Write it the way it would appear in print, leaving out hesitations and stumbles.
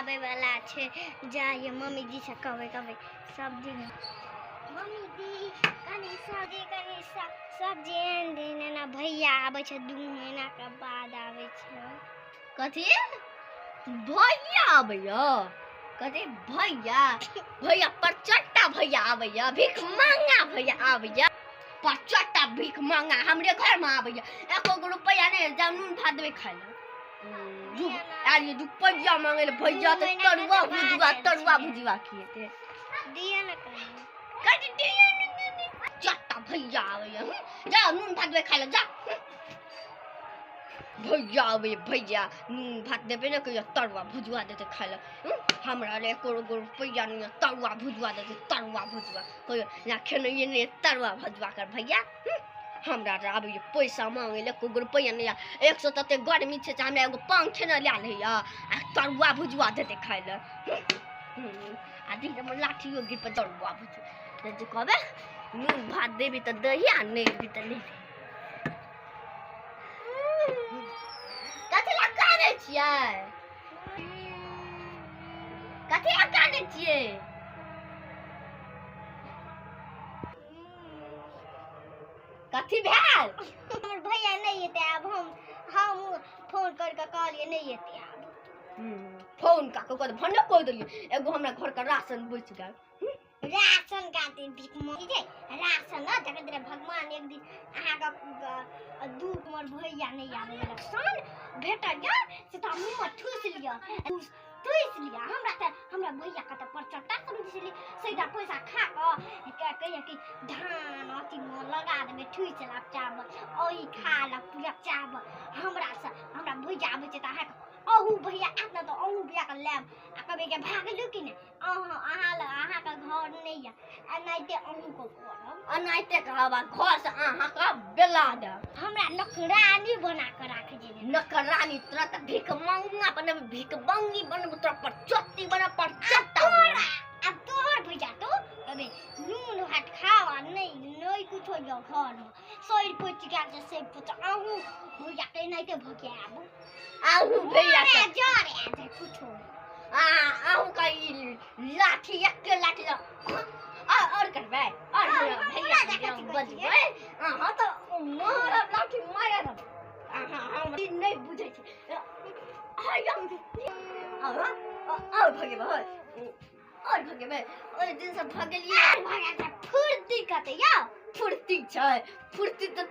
आवे वाला छे जाइए मम्मी जी से कहबे सब्जी मम्मी दी कनी सब्जी एन देने ना भैया आवे छे 2 महीना के बाद आवे छे। कथी भैया आबैया कथी भैया परचट्टा भैया आबैया भीख मांगा भैया आबैया परचट्टा भीख मांगा हमरे घर में आबैया 1 रुपया नहीं जा नून भात देवे खाए यार ये रुपया मांगे ले भैया तो तरुआ भुजवा खिएते दिया ना कथी दिया ना चट्टा भैया आबैया जा नून भात देवे खाए जा भैया आबे भैया नून भात देवे ना कहिया तरुआ भुजवा देते खाए ला हमरा रे 1 रुपया नहीं तरुआ भुजवा देते तरुआ भुजवा कहिया ना खेने ये नहीं तरुआ भुजवा कर भैया हमरा रे आबे पैसा मांगे ले 1 रुपया नहीं 100 तते गर्मी छे हमरा एगो पंखे न ला ले आ तरुआ भुजवा देते खाए ला आदि हम लाठियो गिर पर तरुआ भुजवा जे कहबे नून भात देबी त दही आ नहीं देबी त नहीं कथी ला काने छियै कथी ला काने छियै कथी भेल हमर भैया नहीं एते अब हम फोन करके कहलिए नहीं एते अब फोन का को भन्ने कोइ देलिए एगो हमरा घर का राशन बच गेल राशन काटे भीख मांगी जे राशन न जकर तेरे भगवान एक दिन आहा का दू हमर भैया नहीं आवे राशन भेटा जा से त मुंह में ठूस लिया हमरा भैया का त परचट्टा समझ ली सीधा पैसा खा के कहिया कि धान अथी में लगा देबे ठूस ला चावल ओई खा ला पूरा चावल हमरा भैया आवे त आहा अहू भैया आतना तो अहू बिया कर लेब आ कबे के भागलू कि ने आहा का घर नहीं है अनाइते अहू को करब अनाइते कहबा घर से आहा का बेला दे हमरा नौकरानी बना के राख जे नौकरानी तोरा त भीख मांगा बने भीख बंगी बने तोरा पर चट्टी बना पर चट्टा अब तोहर भैया तो कबे नून भात खावा नहीं कुछ हो जाओ घर में सोई पोच के से पोच अहू भैया के नाइते भके आबू आहू भैया के जोरे आजे कुछ आहू का लाठी एक लाठी और करबे और भैया के बजबे हां तो मारा लाठी मारा हम नहीं बुझै छै हम और भगे भाई और भगे भाई ओइ दिन से भगलिए फुर्ती कते या फुर्ती छै फुर्ती तो